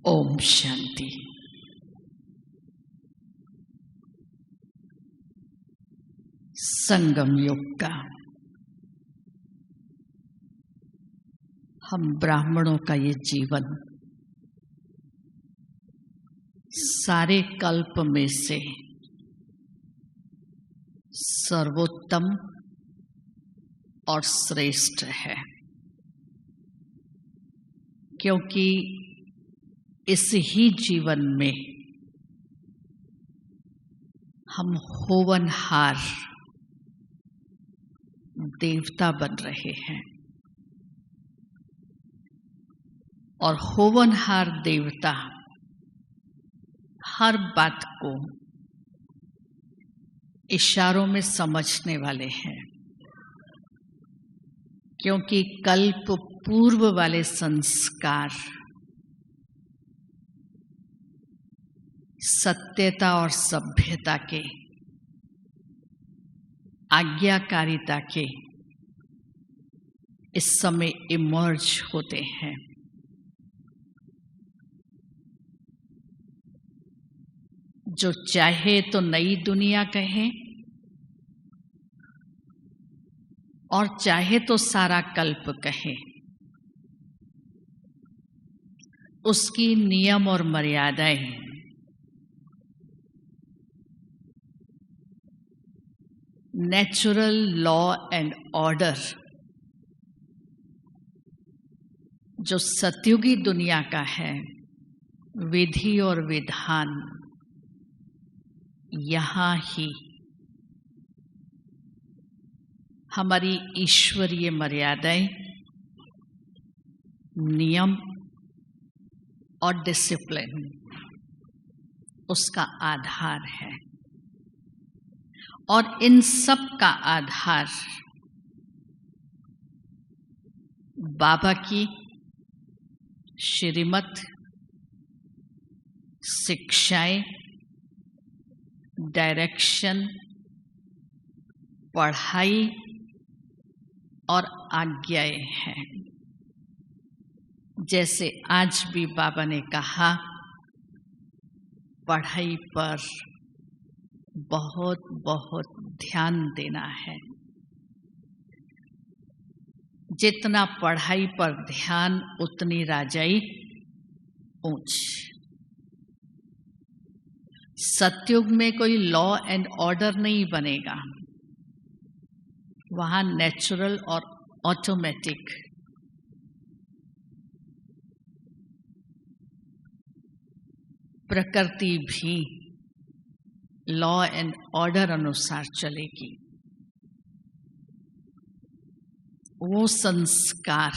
ओम शांति। संगम युग का हम ब्राह्मणों का ये जीवन सारे कल्प में से सर्वोत्तम और श्रेष्ठ है, क्योंकि इस ही जीवन में हम होवनहार देवता बन रहे हैं और होवनहार देवता हर बात को इशारों में समझने वाले हैं, क्योंकि कल्प पूर्व वाले संस्कार सत्यता और सभ्यता के, आज्ञाकारिता के इस समय इमर्ज होते हैं। जो चाहे तो नई दुनिया कहे और चाहे तो सारा कल्प कहे, उसकी नियम और मर्यादाएं नेचुरल लॉ एंड ऑर्डर जो सतयुगी दुनिया का है, विधि और विधान यहाँ ही हमारी ईश्वरीय मर्यादाएं, नियम और डिसिप्लिन उसका आधार है। और इन सब का आधार बाबा की श्रीमत, शिक्षाएं, डायरेक्शन, पढ़ाई और आज्ञाएं हैं। जैसे आज भी बाबा ने कहा, पढ़ाई पर बहुत बहुत ध्यान देना है। जितना पढ़ाई पर ध्यान उतनी राजाई ऊंच। सतयुग में कोई लॉ एंड ऑर्डर नहीं बनेगा, वहां नेचुरल और ऑटोमेटिक प्रकृति भी लॉ एंड ऑर्डर अनुसार चलेगी। वो संस्कार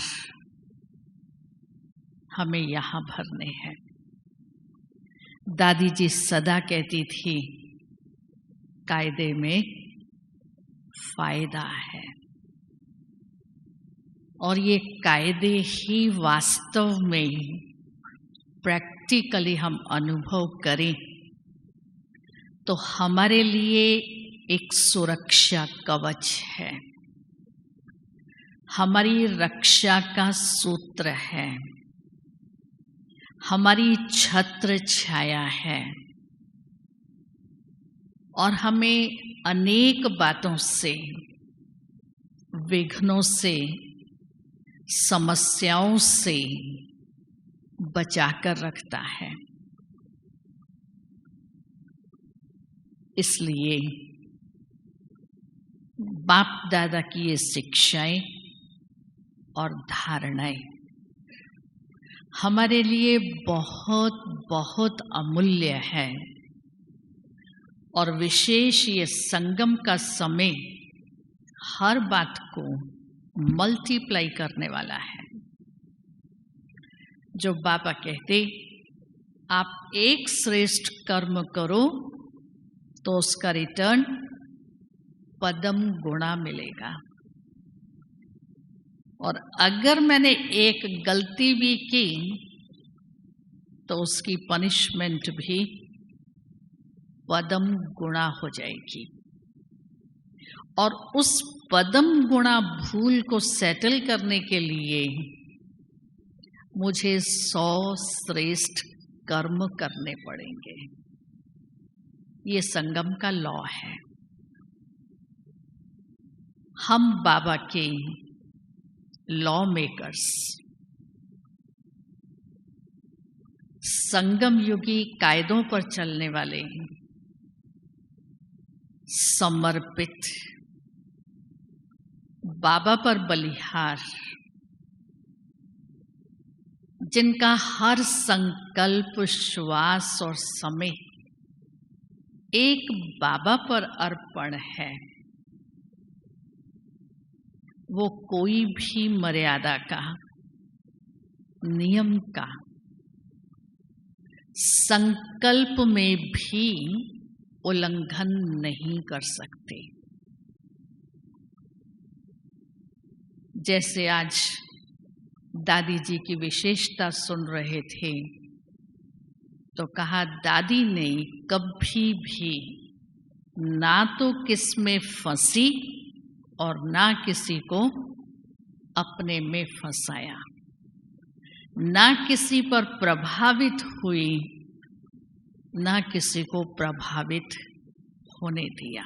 हमें यहाँ भरने हैं। दादी जी सदा कहती थी, कायदे में फायदा है, और ये कायदे ही वास्तव में प्रैक्टिकली हम अनुभव करें तो हमारे लिए एक सुरक्षा कवच है, हमारी रक्षा का सूत्र है, हमारी छत्र छाया है, और हमें अनेक बातों से, विघ्नों से, समस्याओं से बचाकर रखता है। इसलिए बाप दादा की ये शिक्षाएं और धारणाएं हमारे लिए बहुत बहुत अमूल्य है, और विशेष ये संगम का समय हर बात को मल्टीप्लाई करने वाला है। जो बाबा कहते, आप एक श्रेष्ठ कर्म करो तो उसका रिटर्न पदम गुणा मिलेगा, और अगर मैंने एक गलती भी की तो उसकी पनिशमेंट भी पदम गुणा हो जाएगी। और उस पदम गुणा भूल को सेटल करने के लिए मुझे 100 श्रेष्ठ कर्म करने पड़ेंगे। ये संगम का लॉ है। हम बाबा के लॉ मेकर्स, संगम युगी कायदों पर चलने वाले, समर्पित, बाबा पर बलिहार, जिनका हर संकल्प, श्वास और समय एक बाबा पर अर्पण है, वो कोई भी मर्यादा का, नियम का, संकल्प में भी उल्लंघन नहीं कर सकते। जैसे आज दादी जी की विशेषता सुन रहे थे तो कहा, दादी ने कभी भी ना तो किसमें फंसी और ना किसी को अपने में फंसाया, ना किसी पर प्रभावित हुई, ना किसी को प्रभावित होने दिया।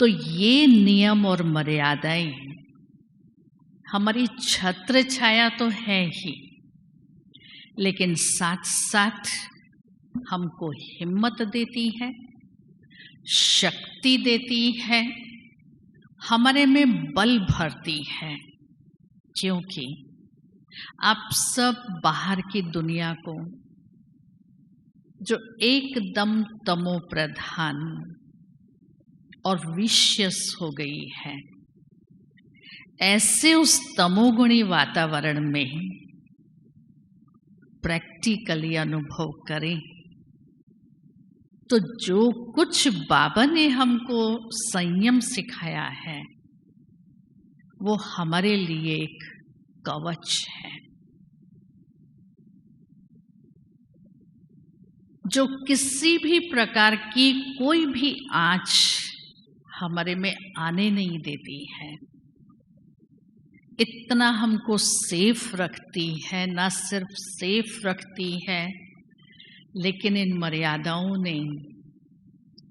तो ये नियम और मर्यादाएं हमारी छत्र छाया तो है ही, लेकिन साथ साथ हमको हिम्मत देती है, शक्ति देती है, हमारे में बल भरती है। क्योंकि आप सब बाहर की दुनिया को, जो एकदम तमो प्रधान और विशियस हो गई है, ऐसे उस तमोगुणी वातावरण में प्रैक्टिकली अनुभव करें तो जो कुछ बाबा ने हमको संयम सिखाया है वो हमारे लिए एक कवच है, जो किसी भी प्रकार की कोई भी आंच हमारे में आने नहीं देती है। इतना हमको सेफ रखती है, ना सिर्फ सेफ रखती है, लेकिन इन मर्यादाओं ने,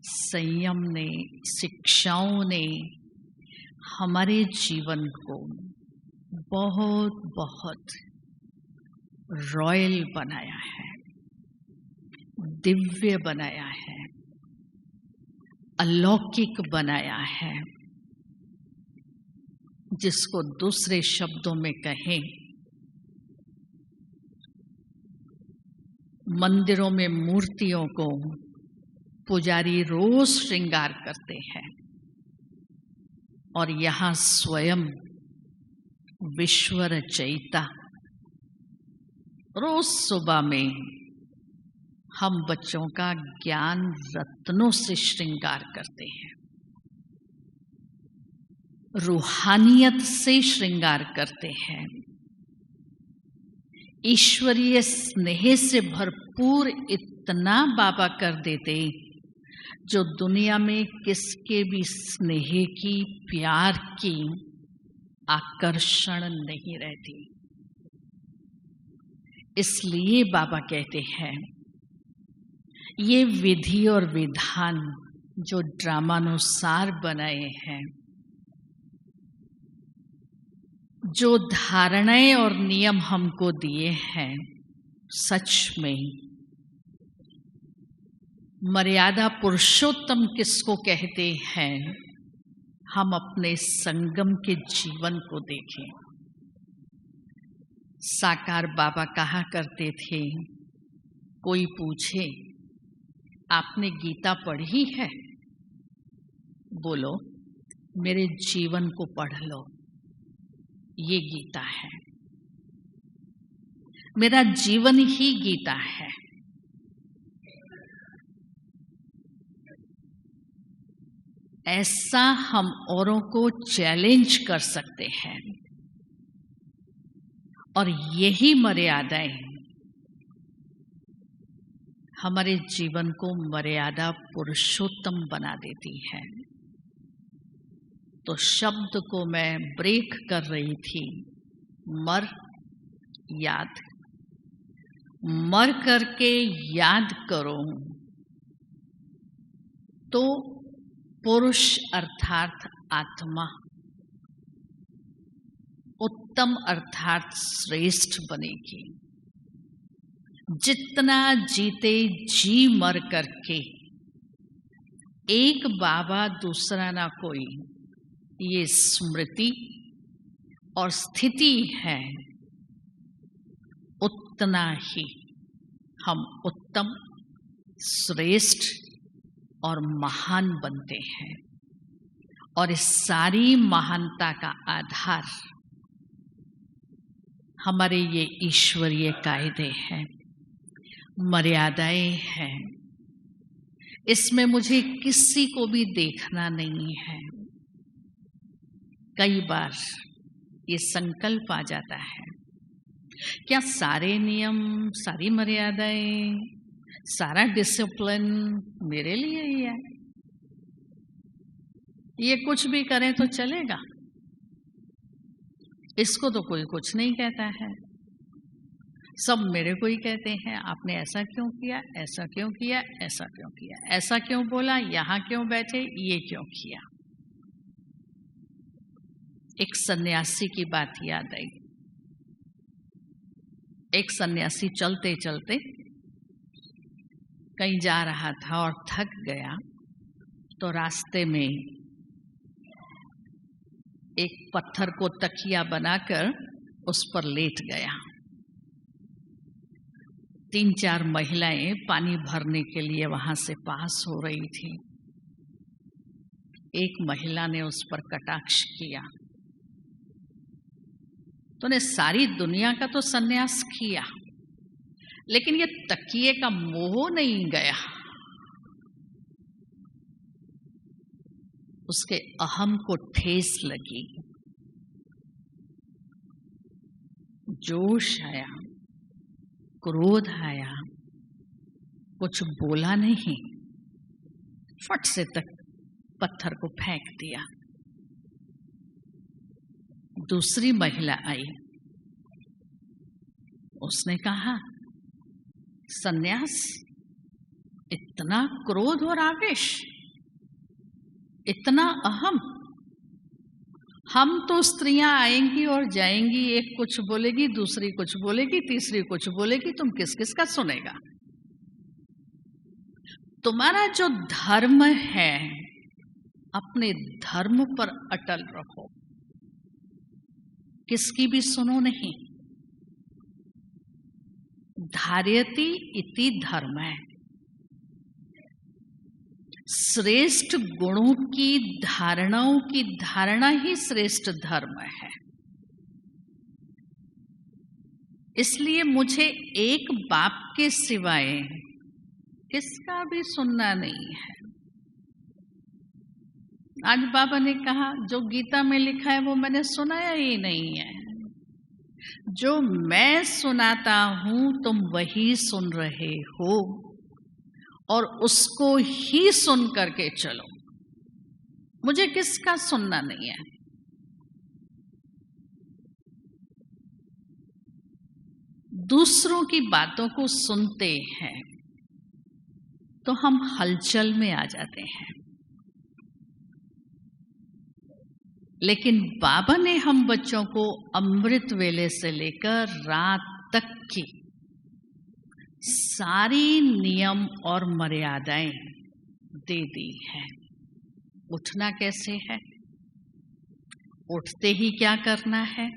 संयम ने, शिक्षाओं ने हमारे जीवन को बहुत बहुत रॉयल बनाया है, दिव्य बनाया है, अलौकिक बनाया है। जिसको दूसरे शब्दों में कहें, मंदिरों में मूर्तियों को पुजारी रोज श्रृंगार करते हैं और यहाँ स्वयं विश्व रचयिता रोज सुबह में हम बच्चों का ज्ञान रत्नों से श्रृंगार करते हैं, रूहानियत से श्रृंगार करते हैं, ईश्वरीय स्नेह से भरपूर इतना बाबा कर देते जो दुनिया में किसके भी स्नेह की, प्यार की आकर्षण नहीं रहती। इसलिए बाबा कहते हैं ये विधि और विधान जो ड्रामानुसार बनाए हैं, जो धारणाएं और नियम हमको दिए हैं, सच में मर्यादा पुरुषोत्तम किसको कहते हैं, हम अपने संगम के जीवन को देखें। साकार बाबा कहा करते थे, कोई पूछे आपने गीता पढ़ी है? बोलो मेरे जीवन को पढ़ लो, ये गीता है, मेरा जीवन ही गीता है। ऐसा हम औरों को चैलेंज कर सकते हैं और यही मर्यादाएं हमारे जीवन को मर्यादा पुरुषोत्तम बना देती है। तो शब्द को मैं ब्रेक कर रही थी, मर याद, मर करके याद करो तो पुरुष अर्थात आत्मा उत्तम अर्थात श्रेष्ठ बनेगी। जितना जीते जी मर करके एक बाबा दूसरा ना कोई, ये स्मृति और स्थिति है, उतना ही हम उत्तम श्रेष्ठ और महान बनते हैं। और इस सारी महानता का आधार हमारे ये ईश्वरीय कायदे हैं, मर्यादाएं हैं। इसमें मुझे किसी को भी देखना नहीं है। कई बार ये संकल्प आ जाता है, क्या सारे नियम, सारी मर्यादाएं, सारा डिसिप्लिन मेरे लिए ही है? ये कुछ भी करें तो चलेगा, इसको तो कोई कुछ नहीं कहता है, सब मेरे को ही कहते हैं आपने ऐसा क्यों किया, ऐसा क्यों किया, ऐसा क्यों किया, ऐसा क्यों बोला, यहाँ क्यों बैठे, ये क्यों किया। एक सन्यासी की बात याद आई। एक सन्यासी चलते चलते कहीं जा रहा था और थक गया, तो रास्ते में एक पत्थर को तकिया बनाकर उस पर लेट गया। 3-4 महिलाएं पानी भरने के लिए वहां से पास हो रही थी। एक महिला ने उस पर कटाक्ष किया, तूने सारी दुनिया का तो सन्यास किया, लेकिन ये तकिए का मोह नहीं गया। उसके अहम को ठेस लगी, जोश आया, क्रोध आया, कुछ बोला नहीं, फट से तक पत्थर को फेंक दिया। दूसरी महिला आई, उसने कहा सन्यास, इतना क्रोध और आवेश, इतना अहम। हम तो स्त्रियां आएंगी और जाएंगी, एक कुछ बोलेगी, दूसरी कुछ बोलेगी, तीसरी कुछ बोलेगी, तुम किस किस का सुनेगा। तुम्हारा जो धर्म है, अपने धर्म पर अटल रहो, किसकी भी सुनो नहीं। धार्यति इति धर्म है, श्रेष्ठ गुणों की धारणाओं की धारणा ही श्रेष्ठ धर्म है। इसलिए मुझे एक बाप के सिवाय किसका भी सुनना नहीं है। आज बाबा ने कहा जो गीता में लिखा है वो मैंने सुनाया ही नहीं है। जो मैं सुनाता हूं तुम वही सुन रहे हो और उसको ही सुन करके चलो, मुझे किसका सुनना नहीं है। दूसरों की बातों को सुनते हैं तो हम हलचल में आ जाते हैं, लेकिन बाबा ने हम बच्चों को अमृत वेले से लेकर रात तक की सारी नियम और मर्यादाएं दे दी हैं। उठना कैसे है, उठते ही क्या करना है,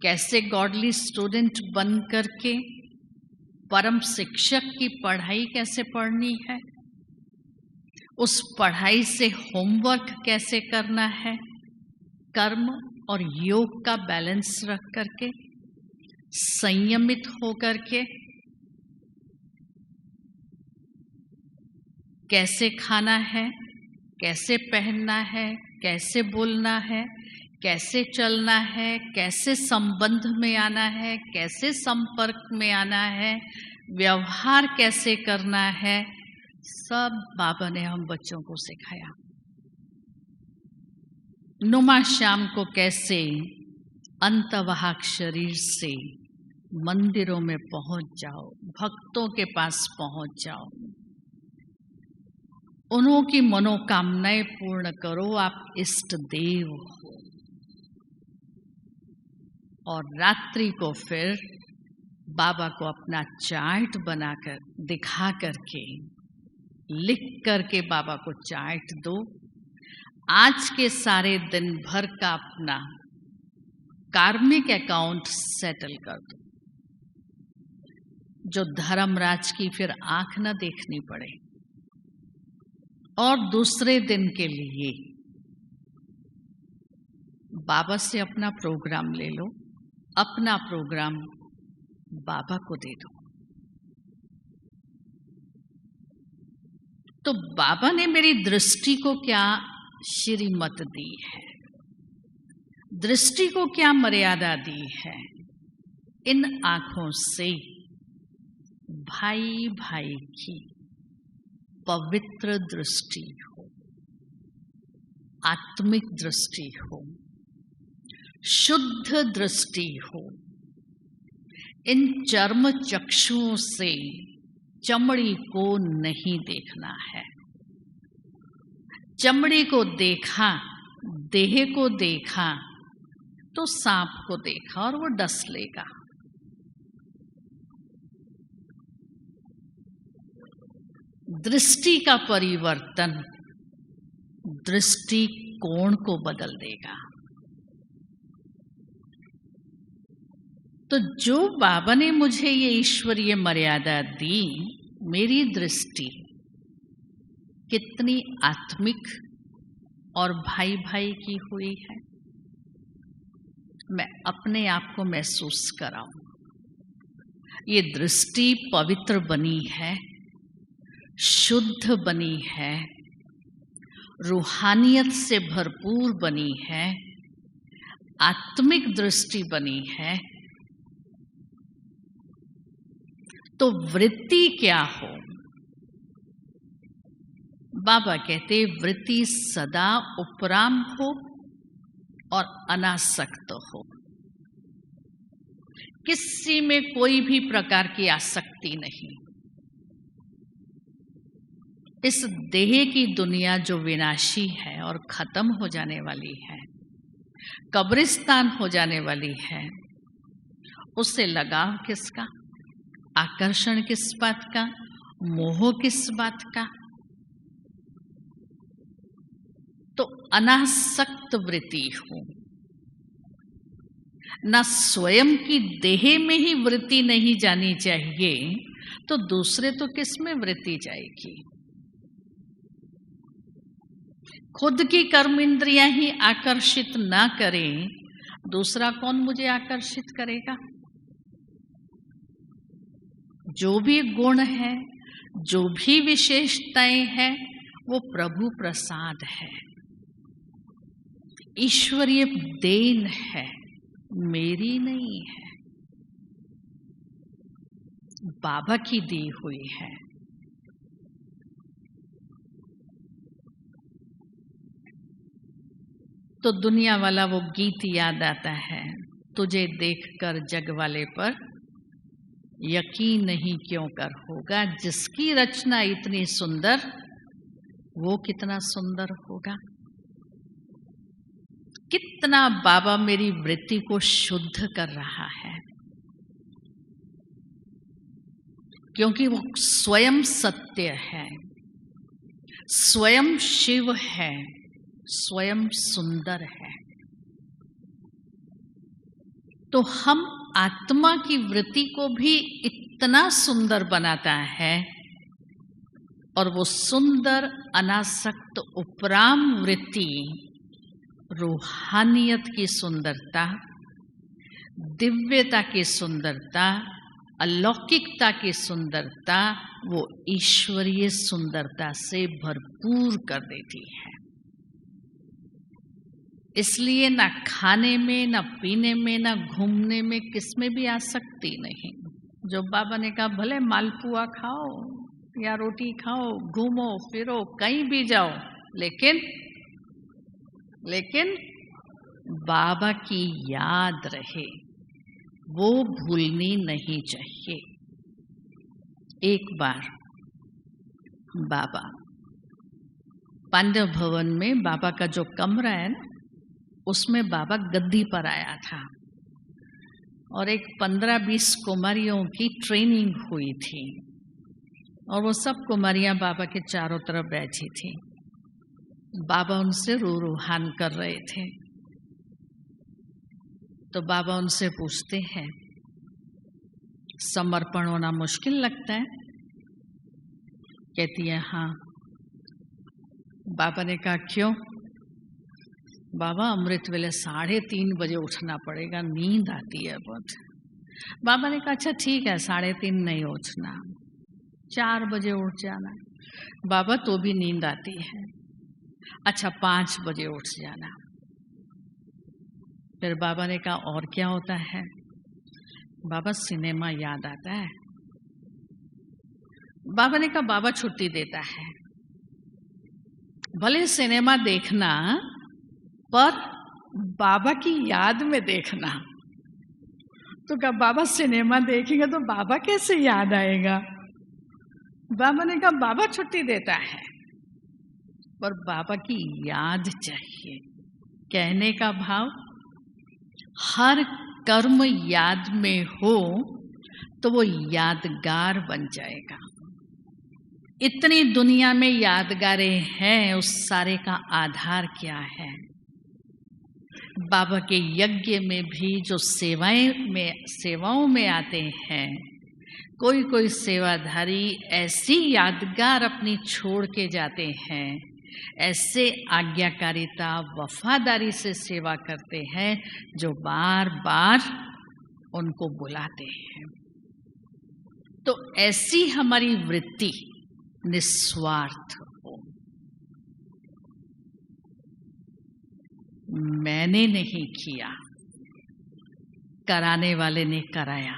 कैसे गॉडली स्टूडेंट बन करके परम शिक्षक की पढ़ाई कैसे पढ़नी है, उस पढ़ाई से होमवर्क कैसे करना है, कर्म और योग का बैलेंस रख करके, संयमित होकर के, कैसे खाना है, कैसे पहनना है, कैसे बोलना है, कैसे चलना है, कैसे संबंध में आना है, कैसे संपर्क में आना है, व्यवहार कैसे करना है, सब बाबा ने हम बच्चों को सिखाया। नुमा श्याम को कैसे अंतवाहक शरीर से मंदिरों में पहुंच जाओ, भक्तों के पास पहुंच जाओ, उन्हों की मनोकामनाएं पूर्ण करो। आप इष्ट देव हो। और रात्रि को फिर बाबा को अपना चार्ट बनाकर दिखा करके, लिख करके बाबा को चार्ट दो। आज के सारे दिन भर का अपना कार्मिक अकाउंट सेटल कर दो, जो धर्मराज की फिर आंख न देखनी पड़े। और दूसरे दिन के लिए बाबा से अपना प्रोग्राम ले लो, अपना प्रोग्राम बाबा को दे दो। तो बाबा ने मेरी दृष्टि को क्या श्रीमत दी है, दृष्टि को क्या मर्यादा दी है। इन आंखों से भाई भाई की पवित्र दृष्टि हो, आत्मिक दृष्टि हो, शुद्ध दृष्टि हो। इन चर्म चक्षुओं से चमड़ी को नहीं देखना है। चमड़ी को देखा, देह को देखा तो सांप को देखा और वो डस लेगा। दृष्टि का परिवर्तन दृष्टिकोण को बदल देगा। तो जो बाबा ने मुझे ये ईश्वरीय मर्यादा दी, मेरी दृष्टि कितनी आत्मिक और भाई भाई की हुई है, मैं अपने आप को महसूस कराऊं। ये दृष्टि पवित्र बनी है, शुद्ध बनी है, रूहानियत से भरपूर बनी है, आत्मिक दृष्टि बनी है। तो वृत्ति क्या हो? बाबा कहते वृत्ति सदा उपराम हो और अनासक्त हो। किसी में कोई भी प्रकार की आसक्ति नहीं। इस देह की दुनिया जो विनाशी है और खत्म हो जाने वाली है, कब्रिस्तान हो जाने वाली है, उससे लगाव किसका, आकर्षण किस बात का, मोह किस बात का? तो अनासक्त वृत्ति हो। ना स्वयं की देह में ही वृत्ति नहीं जानी चाहिए, तो दूसरे तो किस में वृत्ति जाएगी? खुद की कर्म इंद्रियां ही आकर्षित ना करें, दूसरा कौन मुझे आकर्षित करेगा? जो भी गुण है, जो भी विशेषताएं हैं, वो प्रभु प्रसाद है, ईश्वरीय देन है, मेरी नहीं है, बाबा की दी हुई है। तो दुनिया वाला वो गीत याद आता है, तुझे देखकर जग वाले पर यकीन नहीं क्यों कर होगा, जिसकी रचना इतनी सुंदर वो कितना सुंदर होगा। कितना बाबा मेरी वृत्ति को शुद्ध कर रहा है, क्योंकि वो स्वयं सत्य है, स्वयं शिव है, स्वयं सुंदर है। तो हम आत्मा की वृत्ति को भी इतना सुंदर बनाता है, और वो सुंदर अनासक्त उपराम वृत्ति रूहानियत की सुंदरता, दिव्यता की सुंदरता, अलौकिकता की सुंदरता, वो ईश्वरीय सुंदरता से भरपूर कर देती है। इसलिए ना खाने में, ना पीने में, ना घूमने में, किसमें भी आसक्ति नहीं। जो बाबा ने कहा भले मालपुआ खाओ या रोटी खाओ, घूमो फिरो, कहीं भी जाओ, लेकिन बाबा की याद रहे, वो भूलनी नहीं चाहिए। एक बार बाबा पांडव भवन में बाबा का जो कमरा है ना, उसमें बाबा गद्दी पर आया था और एक 15-20 कुमारियों की ट्रेनिंग हुई थी और वो सब कुमारियां बाबा के चारों तरफ बैठी थी। बाबा उनसे रूहान कर रहे थे। तो बाबा उनसे पूछते हैं, समर्पण होना मुश्किल लगता है? कहती है हाँ। बाबा ने कहा क्यों? बाबा अमृत वेले 3:30 बजे उठना पड़ेगा, नींद आती है बहुत। बाबा ने कहा अच्छा ठीक है, 3:30 नहीं उठना, 4 बजे उठ जाना। बाबा तो भी नींद आती है। अच्छा 5 बजे उठ जाना। फिर बाबा ने कहा और क्या होता है? बाबा सिनेमा याद आता है। बाबा ने कहा बाबा छुट्टी देता है, भले सिनेमा देखना पर बाबा की याद में देखना। तो कहा बाबा सिनेमा देखेंगे तो बाबा कैसे याद आएगा? बाबा ने कहा बाबा छुट्टी देता है पर बाबा की याद चाहिए। कहने का भाव, हर कर्म याद में हो तो वो यादगार बन जाएगा। इतनी दुनिया में यादगारें हैं, उस सारे का आधार क्या है? बाबा के यज्ञ में भी जो सेवाओं में आते हैं, कोई कोई सेवाधारी ऐसी यादगार अपनी छोड़ के जाते हैं, ऐसे आज्ञाकारिता वफादारी से सेवा करते हैं जो बार बार उनको बुलाते हैं। तो ऐसी हमारी वृत्ति निस्वार्थ हो। मैंने नहीं किया, कराने वाले ने कराया।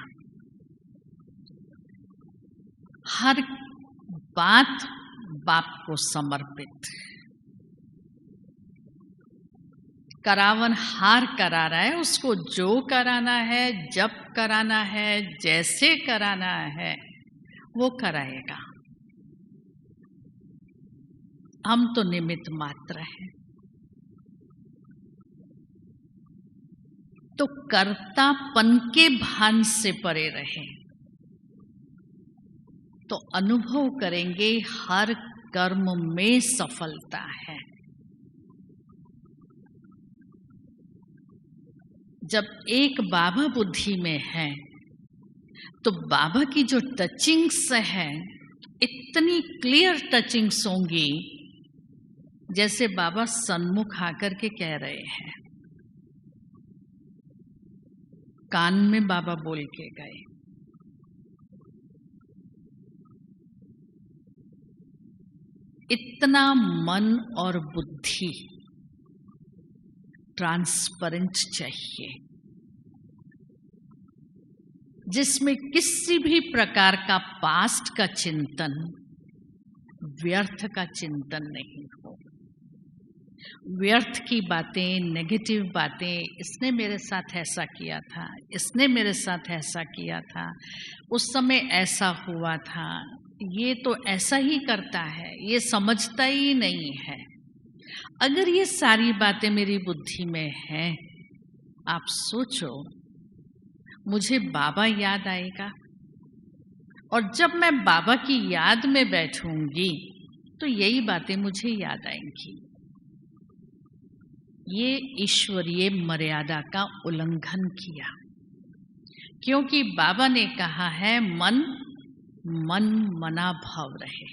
हर बात बाप को समर्पित। करावन हार करा रहा है, उसको जो कराना है, जब कराना है, जैसे कराना है वो कराएगा। हम तो निमित्त मात्र हैं। तो कर्तापन के भान से परे रहे तो अनुभव करेंगे हर कर्म में सफलता है। जब एक बाबा बुद्धि में है तो बाबा की जो टचिंग्स है, इतनी क्लियर टचिंग्स होंगी जैसे बाबा सन्मुख आकर के कह रहे हैं। कान में बाबा बोल के गए। इतना मन और बुद्धि ट्रांसपेरेंट चाहिए, जिसमें किसी भी प्रकार का पास्ट का चिंतन, व्यर्थ का चिंतन नहीं हो। व्यर्थ की बातें, नेगेटिव बातें, इसने मेरे साथ ऐसा किया था, इसने मेरे साथ ऐसा किया था, उस समय ऐसा हुआ था, ये तो ऐसा ही करता है, ये समझता ही नहीं है। अगर ये सारी बातें मेरी बुद्धि में हैं, आप सोचो मुझे बाबा याद आएगा, और जब मैं बाबा की याद में बैठूंगी तो यही बातें मुझे याद आएंगी। ये ईश्वरीय मर्यादा का उल्लंघन किया, क्योंकि बाबा ने कहा है मन मन मना भाव रहे।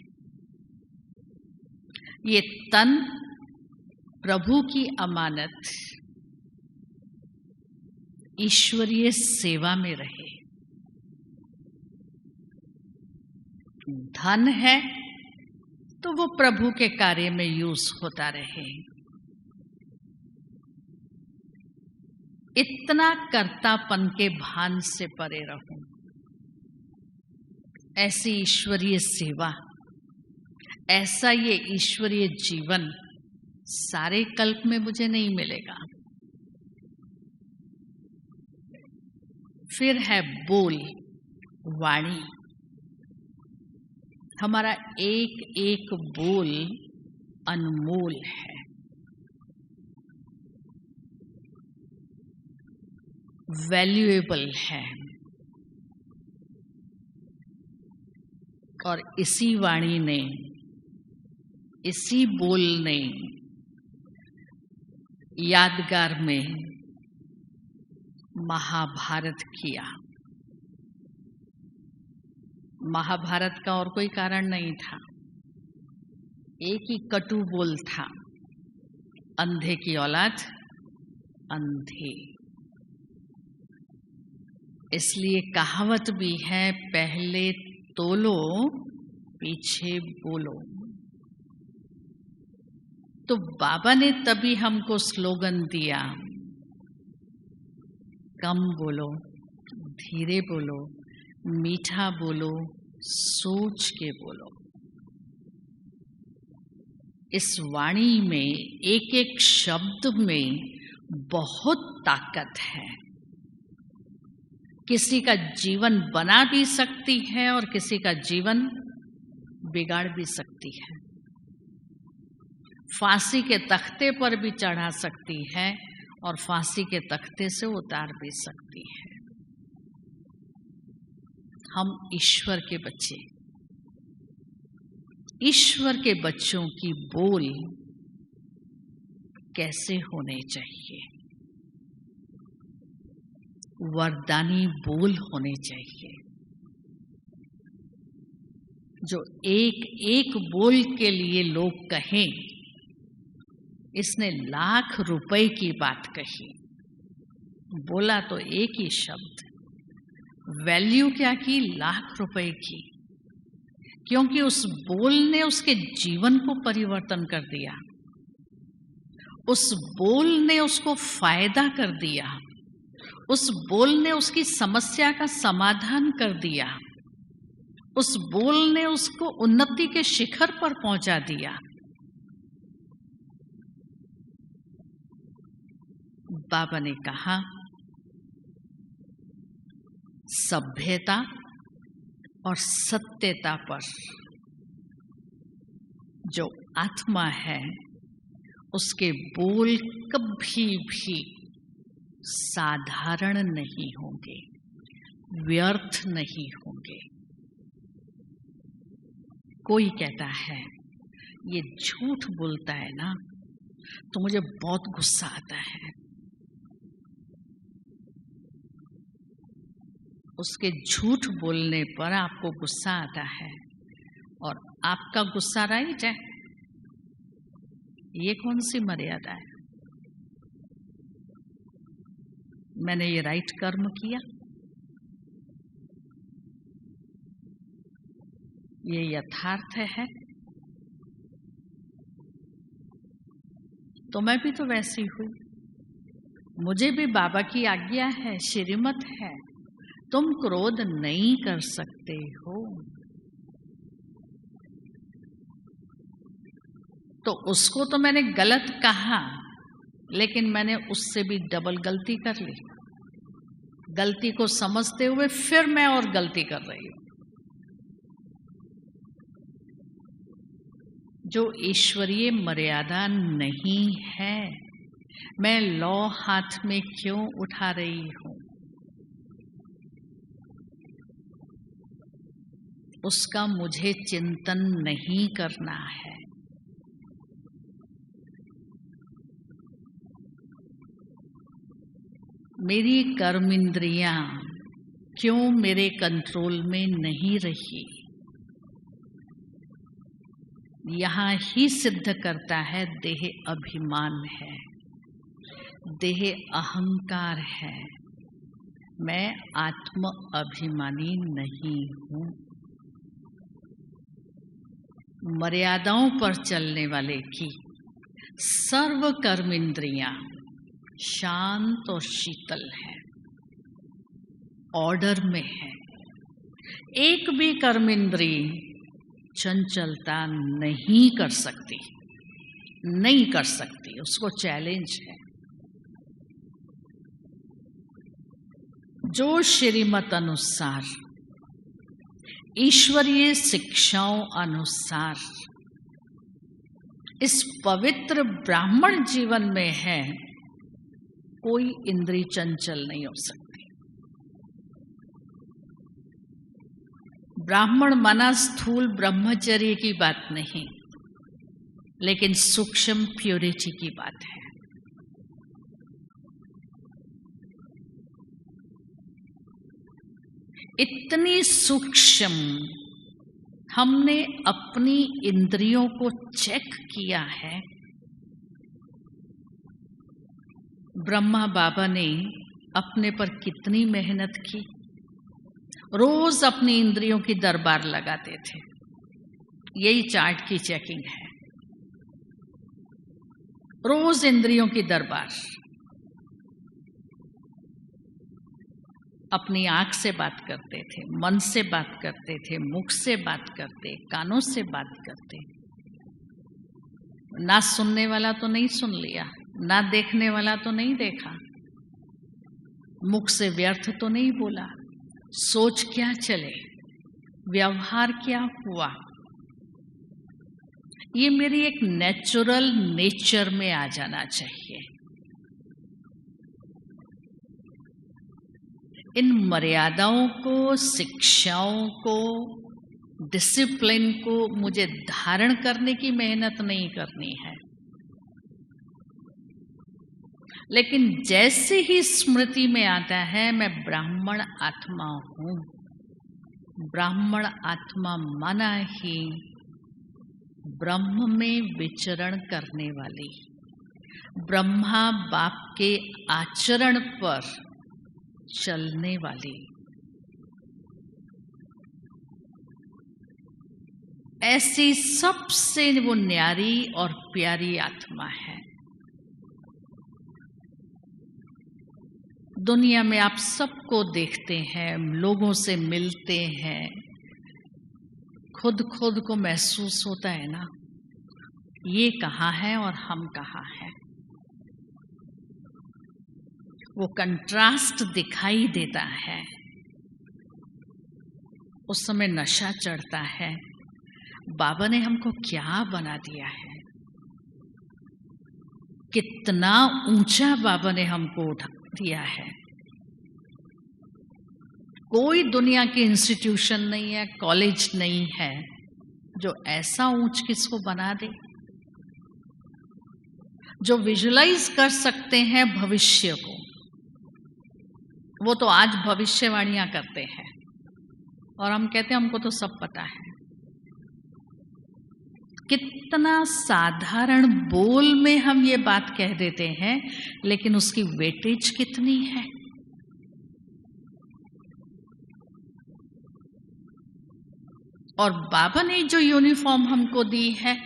ये तन प्रभु की अमानत ईश्वरीय सेवा में रहे। धन है तो वो प्रभु के कार्य में यूज होता रहे। इतना कर्तापन के भान से परे रहूं। ऐसी ईश्वरीय सेवा, ऐसा ये ईश्वरीय जीवन सारे कल्प में मुझे नहीं मिलेगा। फिर है बोल, वाणी। हमारा एक एक बोल अनमोल है। वैल्यूएबल है। और इसी वाणी ने, इसी बोल ने यादगार में महाभारत किया। महाभारत का और कोई कारण नहीं था, एक ही कटु बोल था, अंधे की औलाद अंधे। इसलिए कहावत भी है, पहले तोलो पीछे बोलो। तो बाबा ने तभी हमको स्लोगन दिया, कम बोलो, धीरे बोलो, मीठा बोलो, सोच के बोलो। इस वाणी में, एक एक शब्द में बहुत ताकत है। किसी का जीवन बना भी सकती है और किसी का जीवन बिगाड़ भी सकती है। फांसी के तख्ते पर भी चढ़ा सकती है और फांसी के तख्ते से उतार भी सकती है। हम ईश्वर के बच्चे, ईश्वर के बच्चों की बोल कैसे होने चाहिए? वरदानी बोल होने चाहिए, जो एक एक बोल के लिए लोग कहें, इसने लाख रुपए की बात कही। बोला तो एक ही शब्द, वैल्यू क्या की? लाख रुपए की। क्योंकि उस बोल ने उसके जीवन को परिवर्तन कर दिया, उस बोल ने उसको फायदा कर दिया, उस बोल ने उसकी समस्या का समाधान कर दिया, उस बोल ने उसको उन्नति के शिखर पर पहुंचा दिया। बाबा ने कहा, सभ्यता और सत्यता पर जो आत्मा है, उसके बोल कभी भी साधारण नहीं होंगे, व्यर्थ नहीं होंगे। कोई कहता है ये झूठ बोलता है ना, तो मुझे बहुत गुस्सा आता है। उसके झूठ बोलने पर आपको गुस्सा आता है और आपका गुस्सा राइट है, ये कौन सी मर्यादा है? मैंने ये राइट कर्म किया, ये यथार्थ है, तो मैं भी तो वैसी हूँ। मुझे भी बाबा की आज्ञा है, श्रीमत है, तुम क्रोध नहीं कर सकते हो। तो उसको तो मैंने गलत कहा, लेकिन मैंने उससे भी डबल गलती कर ली। गलती को समझते हुए फिर मैं और गलती कर रही हूं। जो ईश्वरीय मर्यादा नहीं है, मैं लौ हाथ में क्यों उठा रही हूं? उसका मुझे चिंतन नहीं करना है। मेरी कर्म इंद्रियां क्यों मेरे कंट्रोल में नहीं रही? यहाँ ही सिद्ध करता है देह अभिमान है, देह अहंकार है। मैं आत्म अभिमानी नहीं हूँ। मर्यादाओं पर चलने वाले की सर्व कर्म इंद्रियां शांत और शीतल है, ऑर्डर में है। एक भी कर्म इंद्री चंचलता नहीं कर सकती, नहीं कर सकती, उसको चैलेंज है। जो श्रीमत अनुसार, ईश्वरीय शिक्षाओं अनुसार इस पवित्र ब्राह्मण जीवन में है, कोई इंद्रिय चंचल नहीं हो सकती। ब्राह्मण माना स्थूल ब्रह्मचर्य की बात नहीं, लेकिन सूक्ष्म प्योरिटी की बात है। इतनी सूक्ष्म हमने अपनी इंद्रियों को चेक किया है। ब्रह्मा बाबा ने अपने पर कितनी मेहनत की, रोज अपनी इंद्रियों की दरबार लगाते थे। यही चार्ट की चेकिंग है, रोज इंद्रियों की दरबार। अपनी आंख से बात करते थे, मन से बात करते थे, मुख से बात करते, कानों से बात करते। ना सुनने वाला तो नहीं सुन लिया, ना देखने वाला तो नहीं देखा, मुख से व्यर्थ तो नहीं बोला। सोच क्या चले, व्यवहार क्या हुआ, ये मेरी एक नेचुरल नेचर में आ जाना चाहिए। इन मर्यादाओं को, शिक्षाओं को, डिसिप्लिन को मुझे धारण करने की मेहनत नहीं करनी है। लेकिन जैसे ही स्मृति में आता है मैं ब्राह्मण आत्मा हूं, ब्राह्मण आत्मा माना ही ब्रह्म में विचरण करने वाली, ब्रह्मा बाप के आचरण पर चलने वाली, ऐसी सबसे वो न्यारी और प्यारी आत्मा है। दुनिया में आप सबको देखते हैं, लोगों से मिलते हैं, खुद को महसूस होता है ना, ये कहाँ है और हम कहाँ हैं। वो कंट्रास्ट दिखाई देता है, उस समय नशा चढ़ता है। बाबा ने हमको क्या बना दिया है, कितना ऊंचा बाबा ने हमको उठा दिया है। कोई दुनिया की इंस्टीट्यूशन नहीं है, कॉलेज नहीं है जो ऐसा ऊंच किसको बना दे, जो विजुलाइज कर सकते हैं भविष्य को। वो तो आज भविष्यवाणियां करते हैं और हम कहते हैं हमको तो सब पता है। कितना साधारण बोल में हम ये बात कह देते हैं, लेकिन उसकी वेटेज कितनी है। और बाबा ने जो यूनिफॉर्म हमको दी है,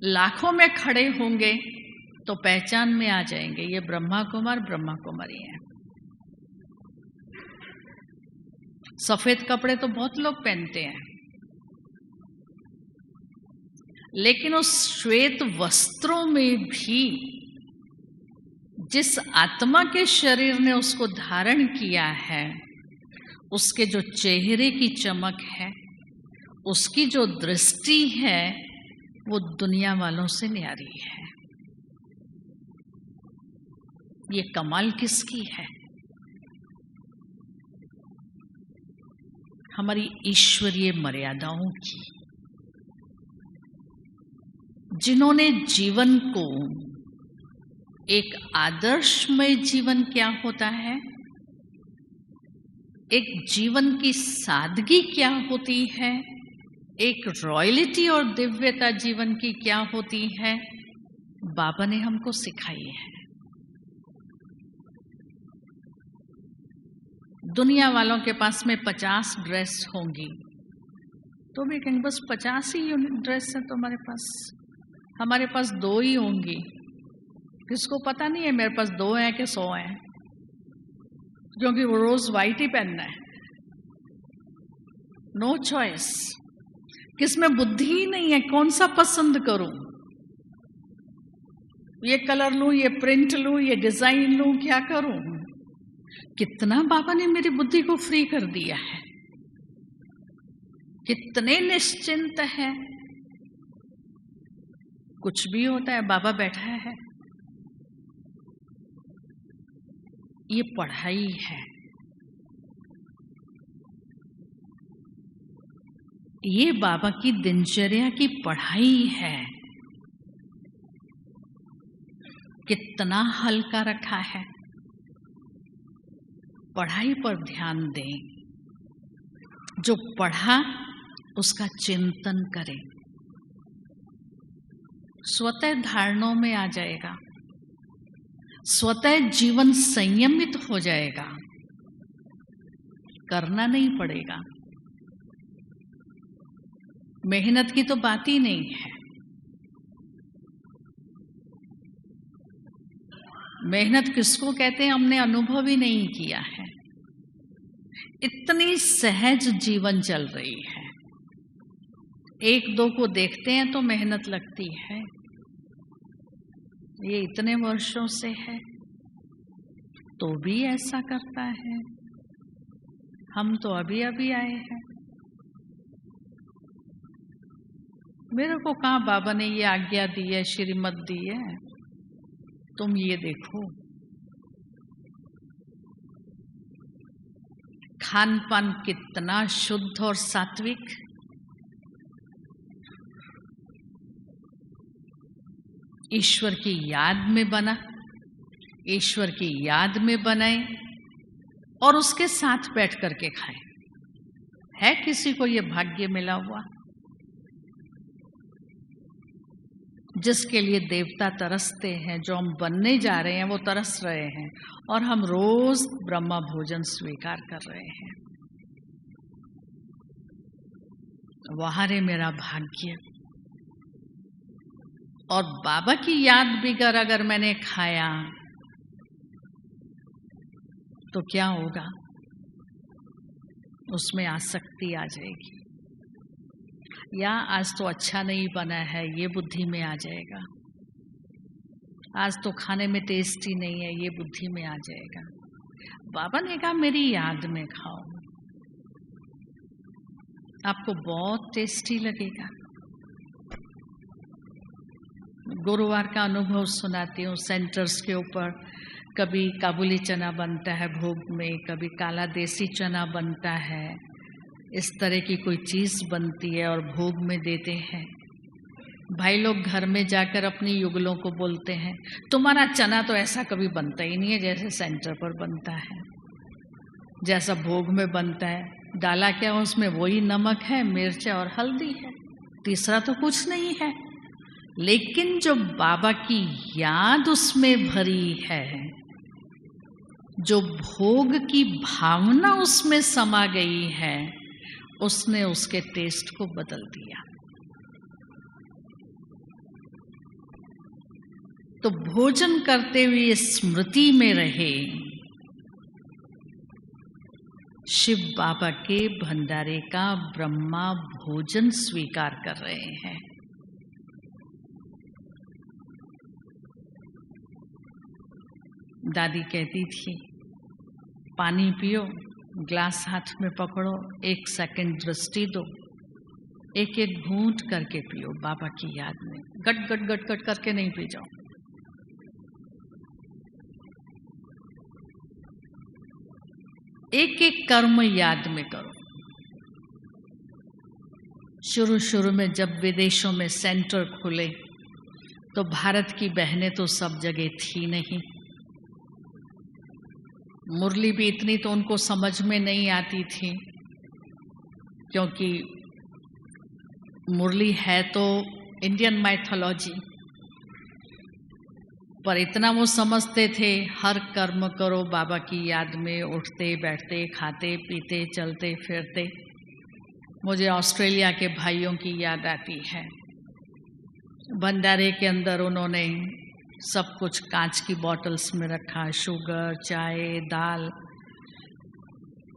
लाखों में खड़े होंगे तो पहचान में आ जाएंगे ये ब्रह्मा कुमार ब्रह्मा कुमारी हैं। सफेद कपड़े तो बहुत लोग पहनते हैं, लेकिन उस श्वेत वस्त्रों में भी जिस आत्मा के शरीर ने उसको धारण किया है, उसके जो चेहरे की चमक है, उसकी जो दृष्टि है, वो दुनिया वालों से न्यारी है। ये कमाल किसकी है? हमारी ईश्वरीय मर्यादाओं की, जिन्होंने जीवन को एक आदर्शमय जीवन क्या होता है, एक जीवन की सादगी क्या होती है, एक रॉयल्टी और दिव्यता जीवन की क्या होती है, बाबा ने हमको सिखाई है। दुनिया वालों के पास में 50 ड्रेस होंगी तो भी कहेंगे बस 50 ही ड्रेस है तुम्हारे पास, हमारे पास 2 ही होंगी। किसको पता नहीं है मेरे पास 2 हैं कि 100 हैं, क्योंकि वो रोज वाइट ही पहनना है। नो चॉइस, किसमें बुद्धि ही नहीं है, कौन सा पसंद करूं, ये कलर लूं, ये प्रिंट लूं, ये डिजाइन लूं, क्या करूं। कितना बाबा ने मेरी बुद्धि को फ्री कर दिया है, कितने निश्चिंत है। कुछ भी होता है बाबा बैठा है। ये पढ़ाई है, ये बाबा की दिनचर्या की पढ़ाई है। कितना हल्का रखा है। पढ़ाई पर ध्यान दें। जो पढ़ा उसका चिंतन करें, स्वतः धारणों में आ जाएगा, स्वतः जीवन संयमित हो जाएगा, करना नहीं पड़ेगा। मेहनत की तो बात ही नहीं है। मेहनत किसको कहते हैं हमने अनुभव ही नहीं किया है। इतनी सहज जीवन चल रही है। एक दो को देखते हैं तो मेहनत लगती है। ये इतने वर्षों से है तो भी ऐसा करता है। हम तो अभी अभी आए हैं। मेरे को कहाँ बाबा ने ये आज्ञा दी है, श्रीमत दी है। तुम ये देखो, खान पान कितना शुद्ध और सात्विक। ईश्वर की याद में बना, ईश्वर की याद में बनाए और उसके साथ बैठ करके खाएं। है किसी को ये भाग्य मिला हुआ? जिसके लिए देवता तरसते हैं, जो हम बनने जा रहे हैं वो तरस रहे हैं, और हम रोज ब्रह्मा भोजन स्वीकार कर रहे हैं। वहां रे मेरा भाग्य। और बाबा की याद बिगर अगर मैंने खाया तो क्या होगा? उसमें आसक्ति आ जाएगी, या आज तो अच्छा नहीं बना है ये बुद्धि में आ जाएगा। आज तो खाने में टेस्टी नहीं है ये बुद्धि में आ जाएगा। बाबा ने कहा मेरी याद में खाओ, आपको बहुत टेस्टी लगेगा। गुरुवार का अनुभव सुनाती हूँ। सेंटर्स के ऊपर कभी काबुली चना बनता है भोग में, कभी काला देसी चना बनता है, इस तरह की कोई चीज़ बनती है और भोग में देते हैं। भाई लोग घर में जाकर अपनी युगलों को बोलते हैं, तुम्हारा चना तो ऐसा कभी बनता ही नहीं है जैसे सेंटर पर बनता है, जैसा भोग में बनता है। डाला क्या उसमें? वही नमक है, मिर्च और हल्दी है, तीसरा तो कुछ नहीं है। लेकिन जो बाबा की याद उसमें भरी है, जो भोग की भावना उसमें समा गई है, उसने उसके टेस्ट को बदल दिया। तो भोजन करते हुए स्मृति में रहे, शिव बाबा के भंडारे का ब्रह्मा भोजन स्वीकार कर रहे हैं। दादी कहती थी, पानी पियो, ग्लास हाथ में पकड़ो, 1 सेकंड दृष्टि दो, एक एक घूंट करके पियो बाबा की याद में। गट गट गट गट करके नहीं पी जाओ। एक एक कर्म याद में करो। शुरू शुरू में जब विदेशों में सेंटर खुले तो भारत की बहनें तो सब जगह थी नहीं। मुरली भी इतनी तो उनको समझ में नहीं आती थी, क्योंकि मुरली है तो इंडियन माइथोलॉजी, पर इतना वो समझते थे हर कर्म करो बाबा की याद में, उठते बैठते खाते पीते चलते फिरते। मुझे ऑस्ट्रेलिया के भाइयों की याद आती है। भंडारे के अंदर उन्होंने सब कुछ कांच की बॉटल्स में रखा, शुगर, चाय, दाल,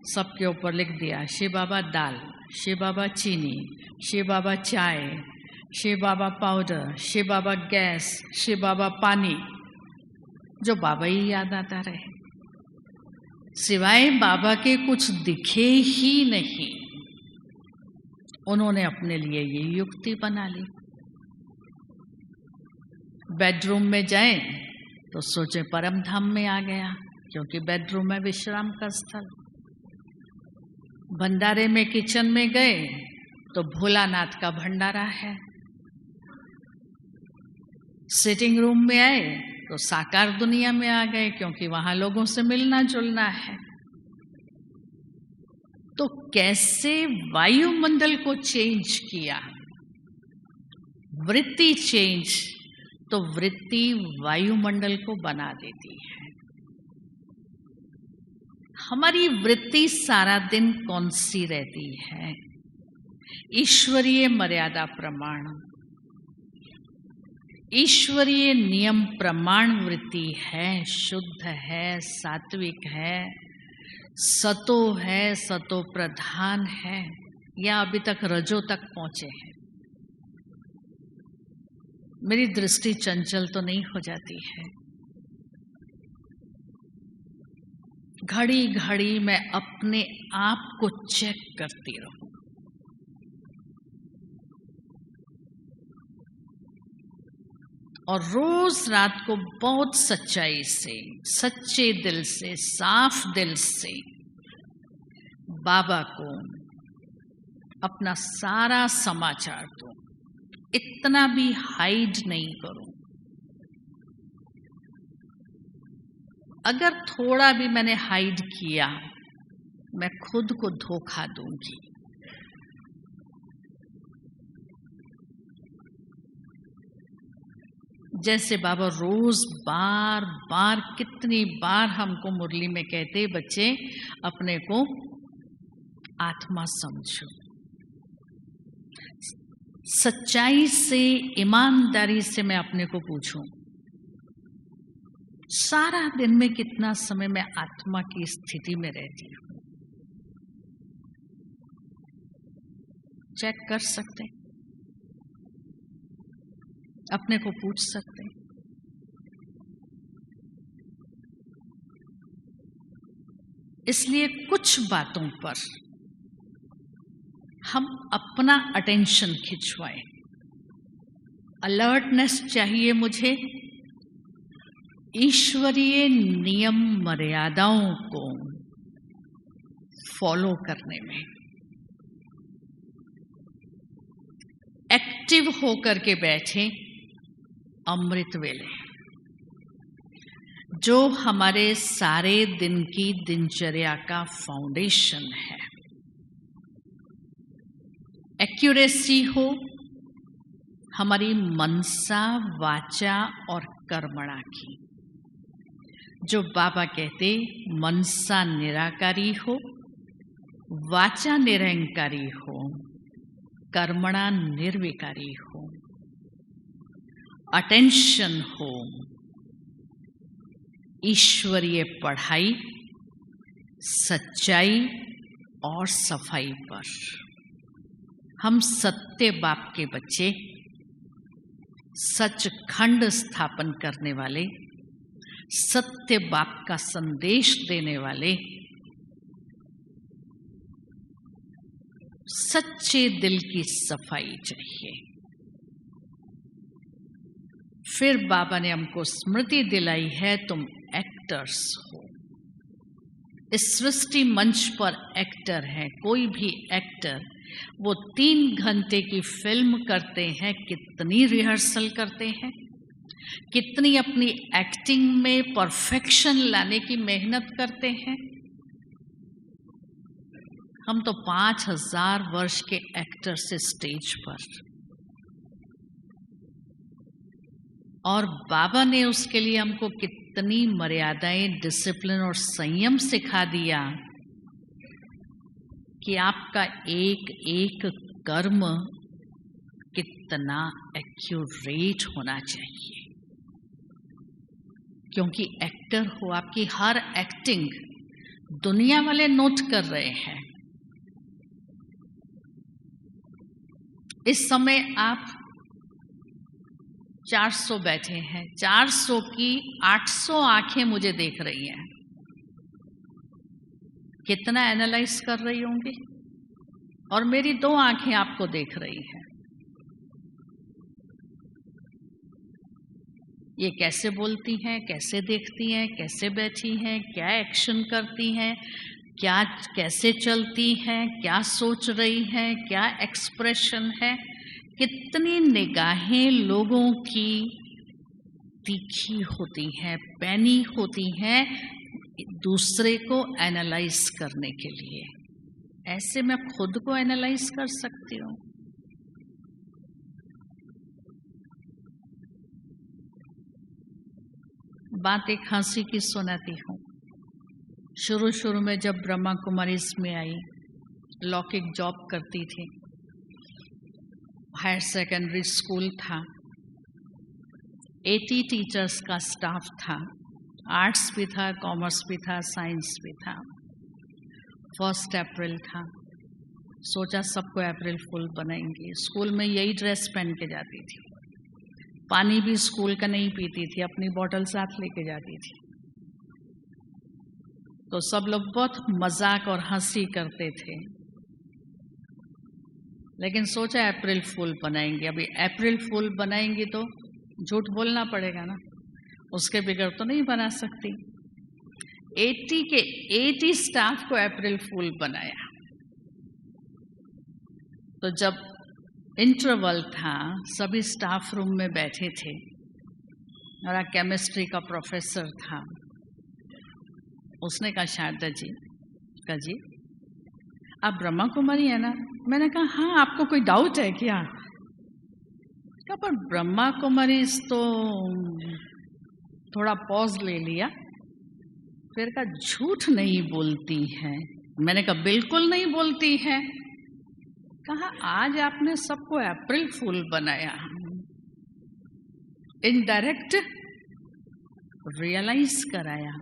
सबके ऊपर लिख दिया शिव बाबा दाल, शिव बाबा चीनी, शिव बाबा चाय, शिव बाबा पाउडर, शिव बाबा गैस, शिव बाबा पानी, जो बाबा ही याद आता रहे। सिवाय बाबा के कुछ दिखे ही नहीं। उन्होंने अपने लिए ये युक्ति बना ली, बेडरूम में जाए तो सोचे परम धाम में आ गया, क्योंकि बेडरूम है विश्राम का स्थल। भंडारे में किचन में गए तो भोलानाथ का भंडारा है। सिटिंग रूम में आए तो साकार दुनिया में आ गए, क्योंकि वहां लोगों से मिलना जुलना है। तो कैसे वायुमंडल को चेंज किया, वृत्ति चेंज, तो वृत्ति वायुमंडल को बना देती है। हमारी वृत्ति सारा दिन कौन सी रहती है? ईश्वरीय मर्यादा प्रमाण, ईश्वरीय नियम प्रमाण वृत्ति है, शुद्ध है, सात्विक है, सतो है, सतो प्रधान है, या अभी तक रजो तक पहुंचे हैं। मेरी दृष्टि चंचल तो नहीं हो जाती है? घड़ी घड़ी मैं अपने आप को चेक करती रहूं। और रोज रात को बहुत सच्चाई से, सच्चे दिल से, साफ दिल से बाबा को अपना सारा समाचार दूं, इतना भी हाइड नहीं करूं। अगर थोड़ा भी मैंने हाइड किया, मैं खुद को धोखा दूंगी। जैसे बाबा रोज बार बार, कितनी बार हमको मुरली में कहते, बच्चे अपने को आत्मा समझो। सच्चाई से, ईमानदारी से मैं अपने को पूछूं, सारा दिन में कितना समय मैं आत्मा की स्थिति में रहती हूं? चेक कर सकते, अपने को पूछ सकते। इसलिए कुछ बातों पर हम अपना अटेंशन खिंचवाएं। अलर्टनेस चाहिए मुझे ईश्वरीय नियम मर्यादाओं को फॉलो करने में, एक्टिव होकर के बैठे अमृत वेले, जो हमारे सारे दिन की दिनचर्या का फाउंडेशन है। एक्यूरेसी हो हमारी मनसा, वाचा और कर्मणा की। जो बाबा कहते, मनसा निराकारी हो, वाचा निरंकारी हो, कर्मणा निर्विकारी हो, अटेंशन हो ईश्वरीय पढ़ाई, सच्चाई और सफाई पर। हम सत्य बाप के बच्चे, सचखंड स्थापन करने वाले, सत्य बाप का संदेश देने वाले, सच्चे दिल की सफाई चाहिए। फिर बाबा ने हमको स्मृति दिलाई है, तुम एक्टर्स हो। इस सृष्टि मंच पर एक्टर है। कोई भी एक्टर वो 3 घंटे की फिल्म करते हैं, कितनी रिहर्सल करते हैं, कितनी अपनी एक्टिंग में परफेक्शन लाने की मेहनत करते हैं। हम तो 5000 वर्ष के एक्टर से स्टेज पर, और बाबा ने उसके लिए हमको कितनी मर्यादाएं, डिसिप्लिन और संयम सिखा दिया कि आपका एक एक कर्म कितना एक्यूरेट होना चाहिए। क्योंकि एक्टर हो, आपकी हर एक्टिंग दुनिया वाले नोट कर रहे हैं। इस समय आप 400 बैठे हैं, 400 की 800 आंखें मुझे देख रही हैं। कितना एनालाइज कर रही होंगी, और मेरी 2 आंखें आपको देख रही हैं। ये कैसे बोलती हैं, कैसे देखती हैं, कैसे बैठी हैं, क्या एक्शन करती हैं, क्या कैसे चलती हैं, क्या सोच रही हैं, क्या एक्सप्रेशन है। कितनी निगाहें लोगों की तीखी होती हैं, पैनी होती हैं दूसरे को एनालाइज करने के लिए। ऐसे मैं खुद को एनालाइज कर सकती हूँ। बात एक हंसी की सुनाती हूँ। शुरू में जब ब्रह्मा कुमारी में आई, लौकिक जॉब करती थी, हायर सेकेंडरी स्कूल था, 80 टीचर्स का स्टाफ था, आर्ट्स भी था, कॉमर्स भी था, साइंस भी था। 1 अप्रैल था, सोचा सबको अप्रैल फुल बनाएंगे। स्कूल में यही ड्रेस पहन के जाती थी, पानी भी स्कूल का नहीं पीती थी, अपनी बोतल साथ लेके जाती थी। तो सब लोग बहुत मजाक और हंसी करते थे, लेकिन सोचा अप्रैल फुल बनाएंगे। अभी अप्रैल फुल बनाएंगे तो झूठ बोलना पड़ेगा ना, उसके बगैर तो नहीं बना सकती। 80 के 80 स्टाफ को अप्रैल फुल बनाया। तो जब इंटरवल था, सभी स्टाफ रूम में बैठे थे, मेरा केमिस्ट्री का प्रोफेसर था। उसने कहा, शारदा जी, कहा जी आप ब्रह्मा कुमारी है ना? मैंने कहा हाँ, आपको कोई डाउट है क्या? कहा पर ब्रह्मा कुमारी तो थोड़ा पॉज ले लिया, फिर कहा झूठ नहीं बोलती है। मैंने कहा बिल्कुल नहीं बोलती है। कहा आज आपने सबको अप्रैल फूल बनाया, इनडायरेक्ट रियलाइज कराया,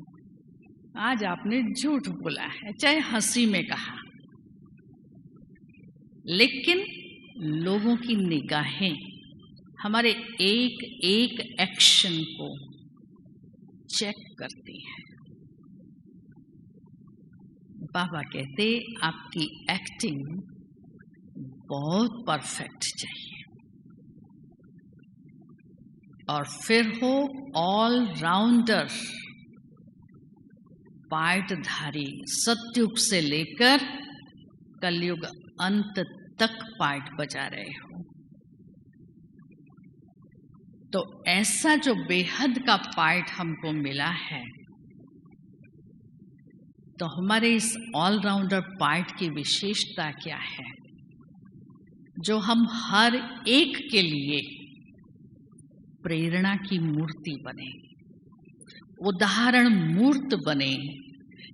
आज आपने झूठ बोला है, चाहे हंसी में कहा। लेकिन लोगों की निगाहें हमारे एक एक एक्शन को चेक करती हैं। बाबा कहते आपकी एक्टिंग बहुत परफेक्ट चाहिए, और फिर हो ऑल राउंडर, पार्टधारी, सतयुग से लेकर कलयुग अंत तक पार्ट बजा रहे हो। तो ऐसा जो बेहद का पार्ट हमको मिला है, तो हमारे इस ऑलराउंडर पार्ट की विशेषता क्या है, जो हम हर एक के लिए प्रेरणा की मूर्ति बने, उदाहरण मूर्त बने,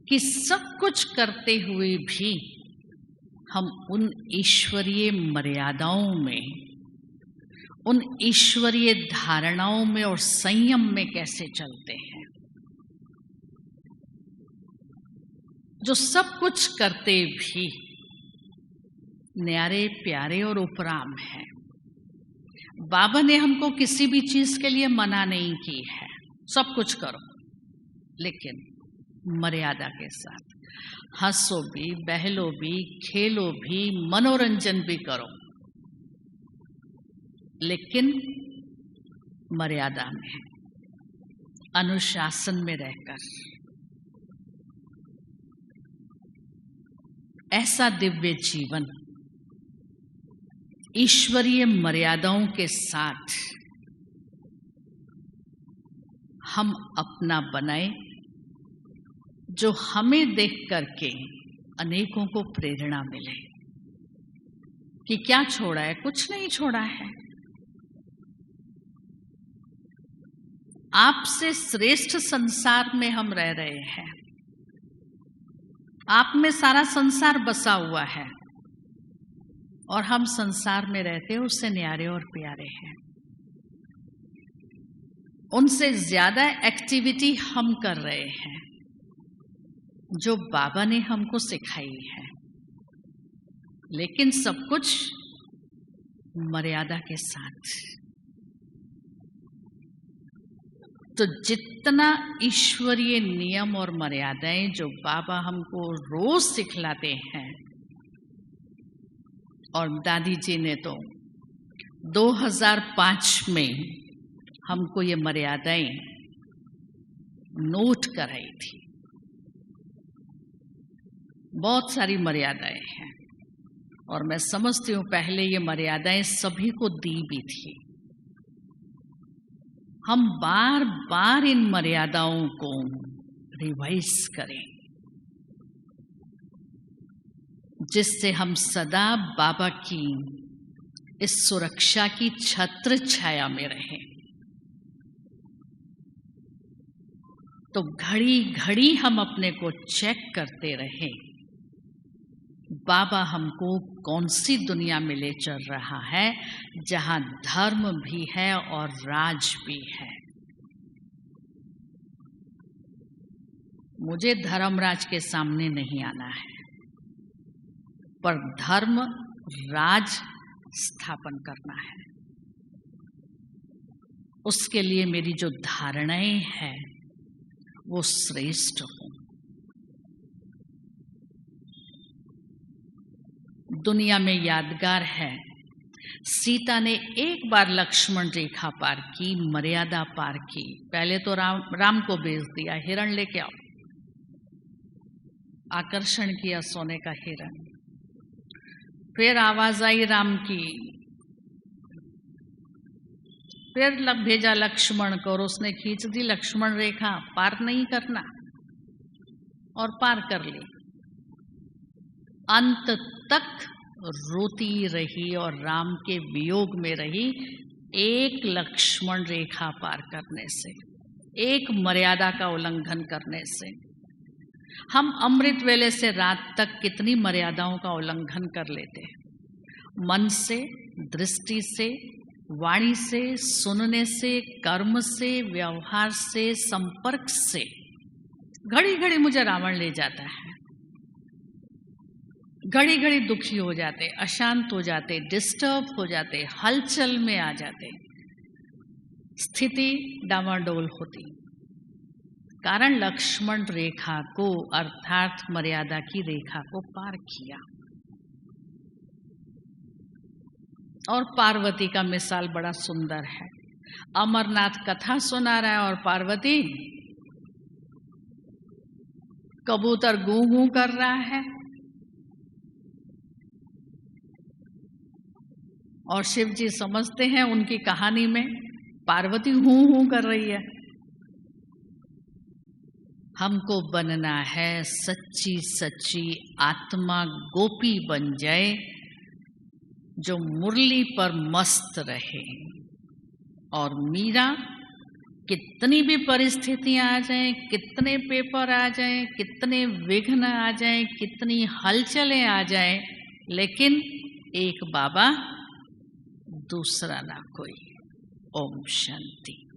कि सब कुछ करते हुए भी हम उन ईश्वरीय मर्यादाओं में, उन ईश्वरीय धारणाओं में और संयम में कैसे चलते हैं। जो सब कुछ करते भी न्यारे प्यारे और उपराम है। बाबा ने हमको किसी भी चीज के लिए मना नहीं की है, सब कुछ करो, लेकिन मर्यादा के साथ। हंसो भी, बहलो भी, खेलो भी, मनोरंजन भी करो, लेकिन मर्यादा में, अनुशासन में रहकर। ऐसा दिव्य जीवन ईश्वरीय मर्यादाओं के साथ हम अपना बनाए, जो हमें देख करके अनेकों को प्रेरणा मिले कि क्या छोड़ा है, कुछ नहीं छोड़ा है। आपसे श्रेष्ठ संसार में हम रह रहे हैं, आप में सारा संसार बसा हुआ है, और हम संसार में रहते हैं उससे न्यारे और प्यारे हैं। उनसे ज्यादा एक्टिविटी हम कर रहे हैं जो बाबा ने हमको सिखाई है, लेकिन सब कुछ मर्यादा के साथ। तो जितना ईश्वरीय नियम और मर्यादाएं जो बाबा हमको रोज सिखलाते हैं, और दादी जी ने तो 2005 में हमको ये मर्यादाएं नोट कराई थी। बहुत सारी मर्यादाएं हैं और मैं समझती हूँ पहले ये मर्यादाएं सभी को दी भी थी। हम बार बार इन मर्यादाओं को रिवाइज करें, जिससे हम सदा बाबा की इस सुरक्षा की छत्र छाया में रहें। तो घड़ी घड़ी हम अपने को चेक करते रहें, बाबा हमको कौन सी दुनिया में ले चल रहा है जहां धर्म भी है और राज भी है। मुझे धर्मराज के सामने नहीं आना है, पर धर्म राज स्थापन करना है। उसके लिए मेरी जो धारणाएं हैं वो श्रेष्ठ हो। दुनिया में यादगार है, सीता ने एक बार लक्ष्मण रेखा पार की, मर्यादा पार की। पहले तो राम को भेज दिया, हिरण लेके आओ, आकर्षण किया सोने का हिरण। फिर आवाज आई राम की, फिर भेजा लक्ष्मण को और उसने खींच दी लक्ष्मण रेखा, पार नहीं करना, और पार कर ली। अंत तक रोती रही और राम के वियोग में रही, एक लक्ष्मण रेखा पार करने से, एक मर्यादा का उल्लंघन करने से। हम अमृत वेले से रात तक कितनी मर्यादाओं का उल्लंघन कर लेते हैं, मन से, दृष्टि से, वाणी से, सुनने से, कर्म से, व्यवहार से, संपर्क से। घड़ी घड़ी मुझे रावण ले जाता है, घड़ी घड़ी दुखी हो जाते, अशांत हो जाते, डिस्टर्ब हो जाते, हलचल में आ जाते, स्थिति डामाडोल होती। कारण लक्ष्मण रेखा को अर्थात मर्यादा की रेखा को पार किया। और पार्वती का मिसाल बड़ा सुंदर है। अमरनाथ कथा सुना रहा है और पार्वती कबूतर गूं गूं कर रहा है और शिव जी समझते हैं उनकी कहानी में पार्वती हूं हूं कर रही है। हमको बनना है सच्ची सच्ची आत्मा गोपी बन जाए, जो मुरली पर मस्त रहे। और मीरा कितनी भी परिस्थितियां आ जाएं, कितने पेपर आ जाएं, कितने विघ्न आ जाएं, कितनी हलचलें आ जाएं, लेकिन एक बाबा दूसरा ना कोई। ओम शांति।